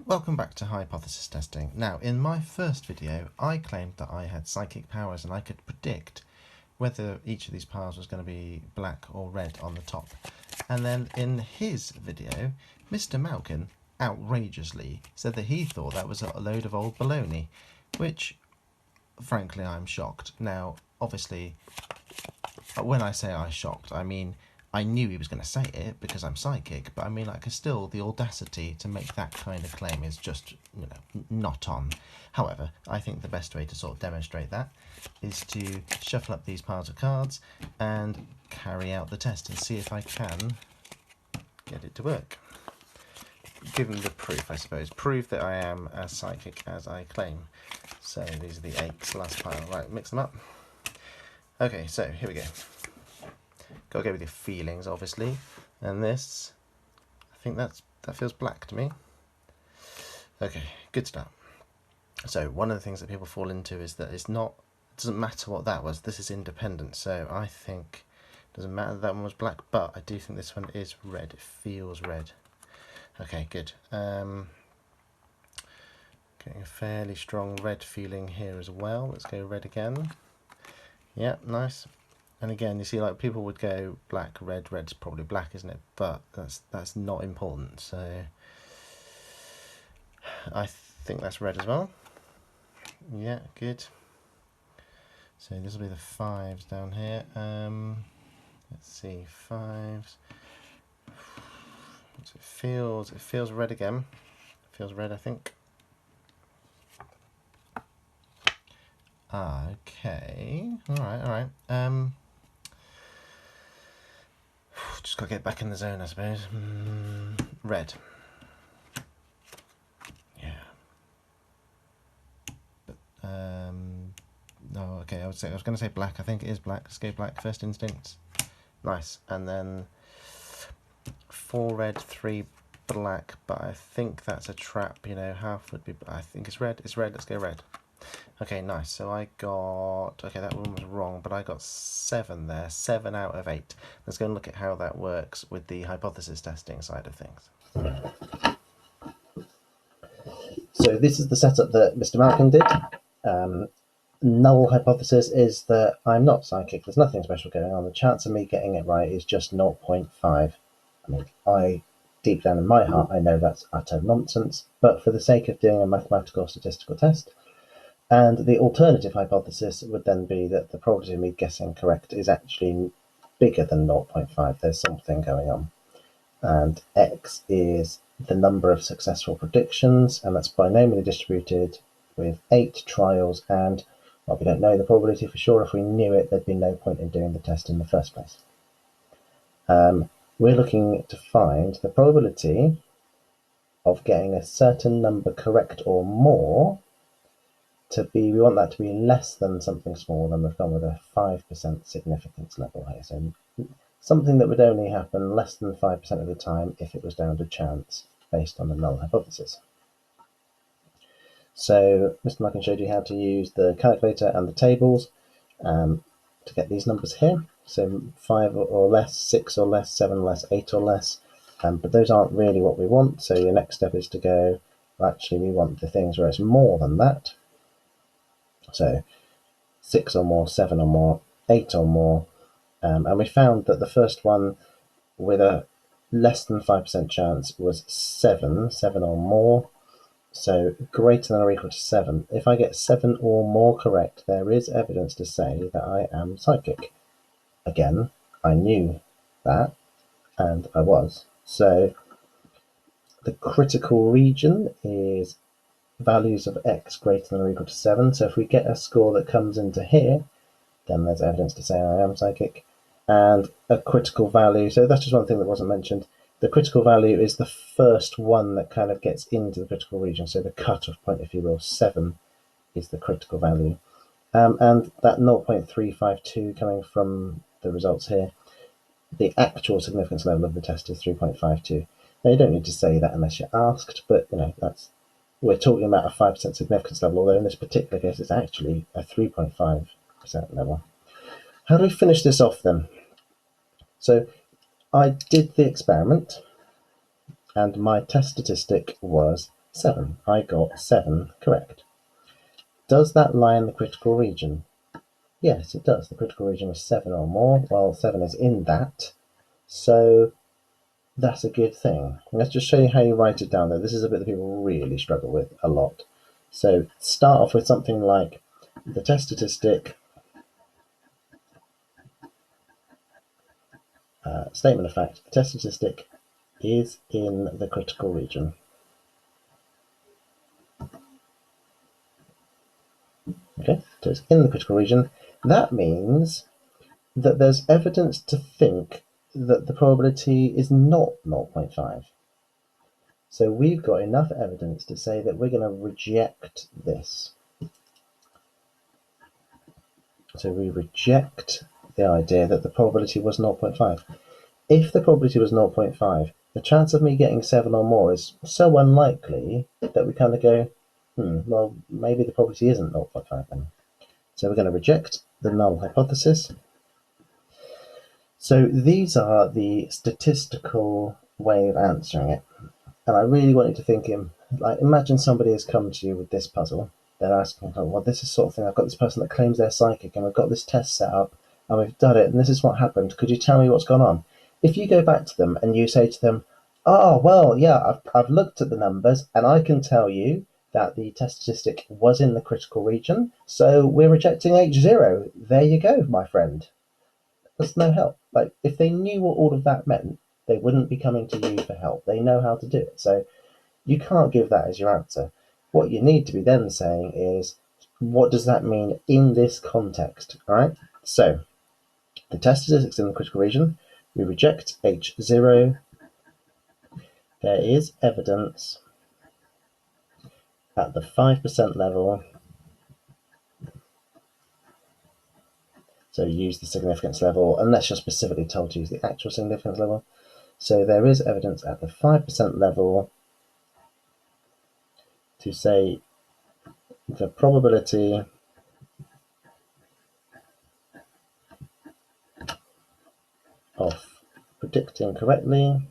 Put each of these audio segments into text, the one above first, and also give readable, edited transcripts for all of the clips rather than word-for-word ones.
Welcome back to Hypothesis Testing. Now, in my first video, I claimed that I had psychic powers and I could predict whether each of these piles was going to be black or red on the top. And then in his video, Mr. Malkin outrageously said that he thought that was a load of old baloney, which, frankly, I'm shocked. Now, obviously, when I say I'm shocked, I mean I knew he was going to say it because I'm psychic, but I mean, like, still, the audacity to make that kind of claim is just, not on. However, I think the best way to sort of demonstrate that is to shuffle up these piles of cards and carry out the test and see if I can get it to work. Give him the proof, I suppose. Prove that I am as psychic as I claim. So these are the 8s, last pile. Right, mix them up. Okay, so here we go. Gotta go with your feelings, obviously. And this, I think that feels black to me. Okay, good start. So one of the things that people fall into is that it doesn't matter what that was. This is independent. So I think it doesn't matter that one was black, but I do think this one is red. It feels red. Okay, good. Getting a fairly strong red feeling here as well. Let's go red again. Yeah, nice. And again, you see, like, people would go black, red. Red's probably black, isn't it? But that's not important. So I think that's red as well. Yeah, good. So this will be the 5s down here. Let's see, 5s. So it feels red again. It feels red, I think. Okay. All right. Just got to get back in the zone, I suppose. Red. Yeah. But, no, okay, I was going to say black. I think it is black. Let's go black. First instincts. Nice. And then 4 red, 3 black. But I think that's a trap. Half would be. I think it's red. It's red. Let's go red. Okay, nice. So I got, that one was wrong, but I got 7 there, 7 out of 8. Let's go and look at how that works with the hypothesis testing side of things. So this is the setup that Mr. Malkin did. Null hypothesis is that I'm not psychic. There's nothing special going on. The chance of me getting it right is just 0.5. I mean, deep down in my heart, I know that's utter nonsense, but for the sake of doing a mathematical statistical test, and the alternative hypothesis would then be that the probability of me guessing correct is actually bigger than 0.5. There's something going on. And x is the number of successful predictions, and that's binomially distributed with 8 trials. And, well, we don't know the probability for sure. If we knew it, there'd be no point in doing the test in the first place. We're looking to find the probability of getting a certain number correct or more we want that to be less than something small, then we've gone with a 5% significance level here. So something that would only happen less than 5% of the time if it was down to chance based on the null hypothesis. So Mr. Malkin showed you how to use the calculator and the tables to get these numbers here. So 5 or less, 6 or less, 7 or less, 8 or less. But those aren't really what we want. So your next step is to go, well, actually we want the things where it's more than that. So 6 or more, 7 or more, 8 or more. And we found that the first one with a less than 5% chance was 7 or more. So greater than or equal to 7. If I get 7 or more correct, there is evidence to say that I am psychic. Again, I knew that, and I was. So the critical region is values of x greater than or equal to 7. So if we get a score that comes into here, then there's evidence to say I am psychic. And a critical value, so that's just one thing that wasn't mentioned. The critical value is the first one that kind of gets into the critical region. So the cutoff point, if you will, 7 is the critical value. And that 0.352 coming from the results here, the actual significance level of the test is 3.52. Now, you don't need to say that unless you're asked, but we're talking about a 5% significance level, although in this particular case it's actually a 3.5% level. How do we finish this off then? So I did the experiment, and my test statistic was 7. I got 7 correct. Does that lie in the critical region? Yes, it does. The critical region is 7 or more. Well, 7 is in that, so that's a good thing. Let's just show you how you write it down there. This is a bit that people really struggle with a lot. So start off with something like the test statistic, statement of fact, the test statistic is in the critical region. Okay, so it's in the critical region. That means that there's evidence to think that the probability is not 0.5. So we've got enough evidence to say that we're going to reject this. So we reject the idea that the probability was 0.5. If the probability was 0.5, the chance of me getting 7 or more is so unlikely that we kind of go, well, maybe the probability isn't 0.5 then. So we're going to reject the null hypothesis. So these are the statistical way of answering it. And I really want you to think imagine somebody has come to you with this puzzle. They're asking, well, this is sort of thing, I've got this person that claims they're psychic and we've got this test set up and we've done it and this is what happened. Could you tell me what's gone on? If you go back to them and you say to them, oh, well, yeah, I've looked at the numbers and I can tell you that the test statistic was in the critical region, so we're rejecting H0. There you go, my friend. That's no help. Like, if they knew what all of that meant, they wouldn't be coming to you for help. They know how to do it. So you can't give that as your answer. What you need to be then saying is, what does that mean in this context? All right. So the test statistics in the critical region, we reject H0. There is evidence at the 5% level. So use the significance level, unless you're specifically told to use the actual significance level. So there is evidence at the 5% level to say the probability of predicting correctly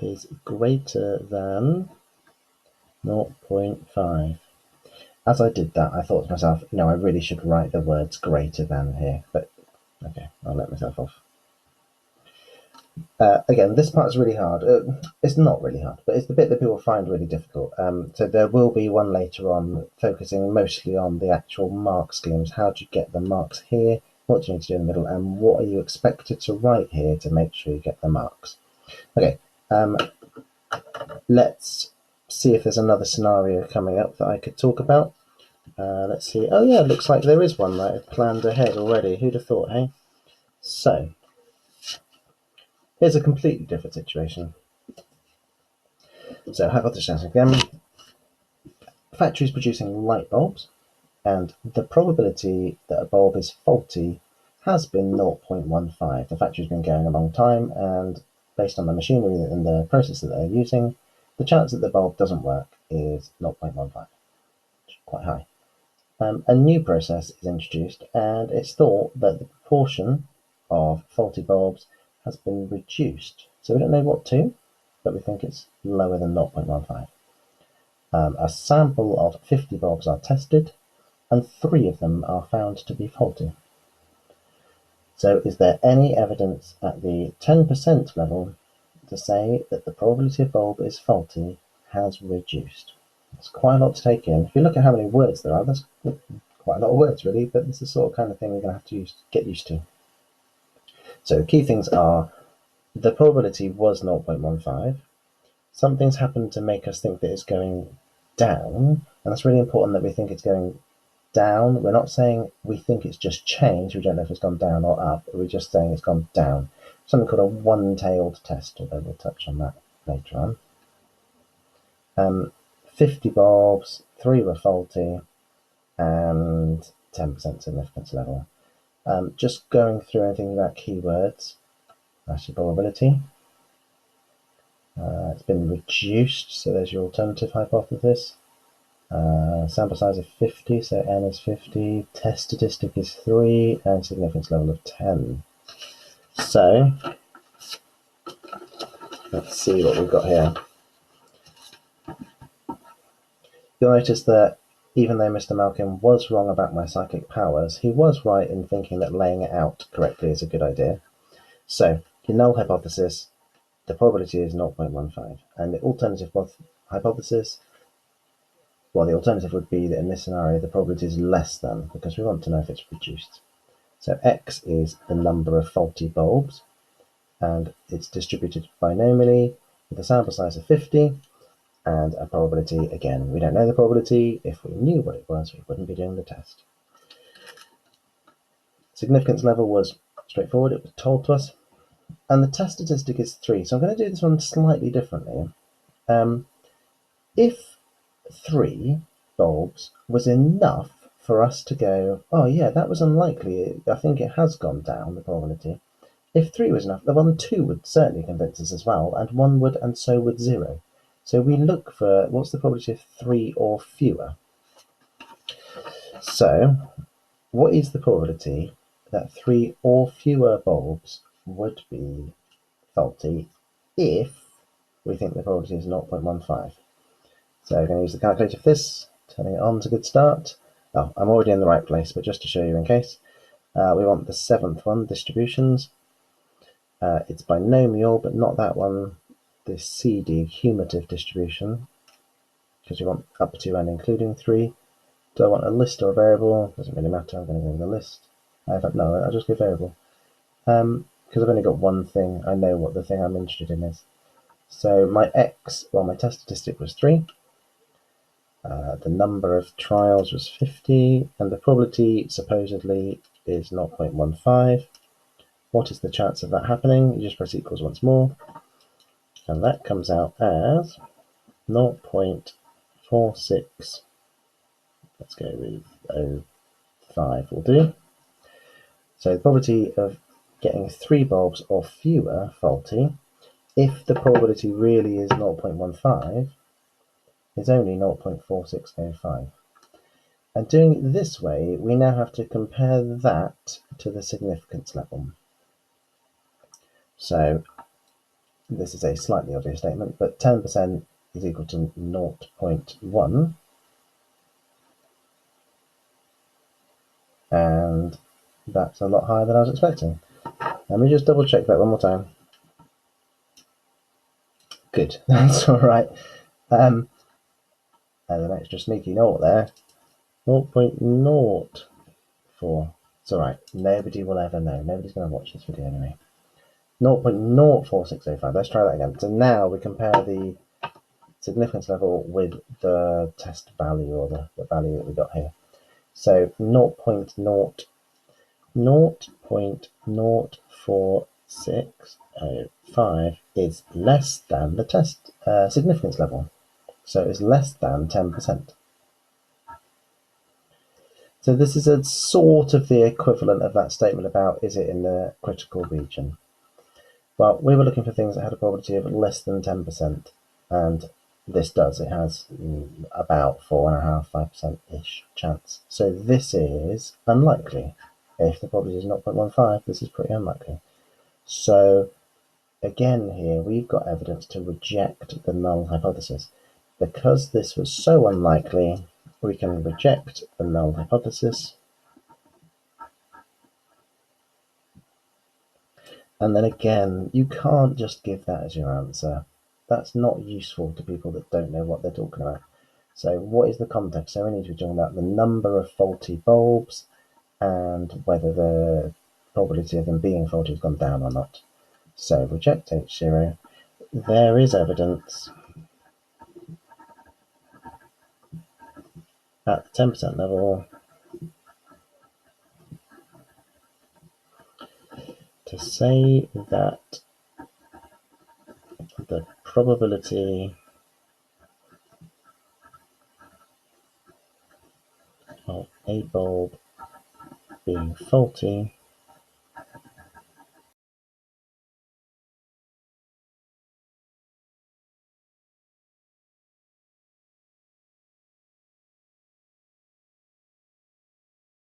is greater than 0.5. As I did that, I thought to myself, I really should write the words greater than here, but okay, I'll let myself off. Again, this part's really hard. It's not really hard, but it's the bit that people find really difficult. So there will be one later on focusing mostly on the actual mark schemes. How do you get the marks here? What do you need to do in the middle? And what are you expected to write here to make sure you get the marks? Okay, let's see if there's another scenario coming up that I could talk about. Let's see. Oh yeah, looks like there is one that I've planned ahead already. Who'd have thought, hey? So, here's a completely different situation. So, hypothesis testing again. Factories producing light bulbs, and the probability that a bulb is faulty has been 0.15. The factory's been going a long time, and based on the machinery and the process that they're using, the chance that the bulb doesn't work is 0.15, which is quite high. A new process is introduced, and it's thought that the proportion of faulty bulbs has been reduced. So we don't know what to, but we think it's lower than 0.15. A sample of 50 bulbs are tested, and 3 of them are found to be faulty. So is there any evidence at the 10% level to say that the probability of bulb is faulty has reduced? It's quite a lot to take in. If you look at how many words there are, that's quite a lot of words really, but this is the sort of kind of thing we're going to have to get used to. So key things are the probability was 0.15. Something's happened to make us think that it's going down, and it's really important that we think it's going down. We're not saying we think it's just changed. We don't know if it's gone down or up. We're just saying it's gone down. Something called a one-tailed test, although we'll touch on that later on. 50 bulbs, 3 were faulty, and 10% significance level. Just going through anything about keywords, that's your probability. It's been reduced, so there's your alternative hypothesis. Sample size of 50, so n is 50, test statistic is 3, and significance level of 10. So Let's see what we've got here. You'll notice that even though Mr. Malkin was wrong about my psychic powers, he was right in thinking that laying it out correctly is a good idea. So, your null hypothesis, the probability is 0.15. And the alternative hypothesis, well, the alternative would be that in this scenario, the probability is less than, because we want to know if it's reduced. So x is the number of faulty bulbs, and it's distributed binomially with a sample size of 50, and a probability, again, we don't know the probability. If we knew what it was, we wouldn't be doing the test. Significance level was straightforward, it was told to us. And the test statistic is 3. So I'm going to do this one slightly differently. If 3 bulbs was enough for us to go, oh yeah, that was unlikely, I think it has gone down, the probability. If 3 was enough, then 2 would certainly convince us as well, and 1 would, and so would 0. So we look for, what's the probability of 3 or fewer? So, what is the probability that 3 or fewer bulbs would be faulty if we think the probability is 0.15? So I'm going to use the calculator for this, turning it on to good start. Oh, I'm already in the right place, but just to show you in case. We want the 7th one, distributions. It's binomial, but not that one. The CD, cumulative distribution, because we want up to and including 3. Do I want a list or a variable? Doesn't really matter, I'm going to go with a list. No, I'll just go variable. Because I've only got one thing, I know what the thing I'm interested in is. So my x, well, my test statistic was 3. The number of trials was 50, and the probability supposedly is 0.15. What is the chance of that happening? You just press equals once more, and that comes out as 0.46. Let's go with 0.5 will do. So the probability of getting 3 bulbs or fewer faulty, if the probability really is 0.15, is only 0.4605. And doing it this way, we now have to compare that to the significance level. So this is a slightly obvious statement, but 10% is equal to 0.1. And that's a lot higher than I was expecting. Let me just double check that one more time. Good, that's all right. There's an extra sneaky note there. 0.04. It's all right. Nobody will ever know. Nobody's going to watch this video anyway. 0.04605. Let's try that again. So now we compare the significance level with the test value, or the value that we got here. So 0.04605 is less than the test significance level. So it's less than 10%. So this is a sort of the equivalent of that statement about, is it in the critical region? Well, we were looking for things that had a probability of less than 10%, and this does. It has about 4.5–5%-ish chance. So this is unlikely. If the probability is 0.15, this is pretty unlikely. So again here, we've got evidence to reject the null hypothesis. Because this was so unlikely, we can reject the null hypothesis. And then again, you can't just give that as your answer. That's not useful to people that don't know what they're talking about. So what is the context? So we need to be talking about the number of faulty bulbs and whether the probability of them being faulty has gone down or not. So reject H0. There is evidence at the 10% level to say that the probability of a bulb being faulty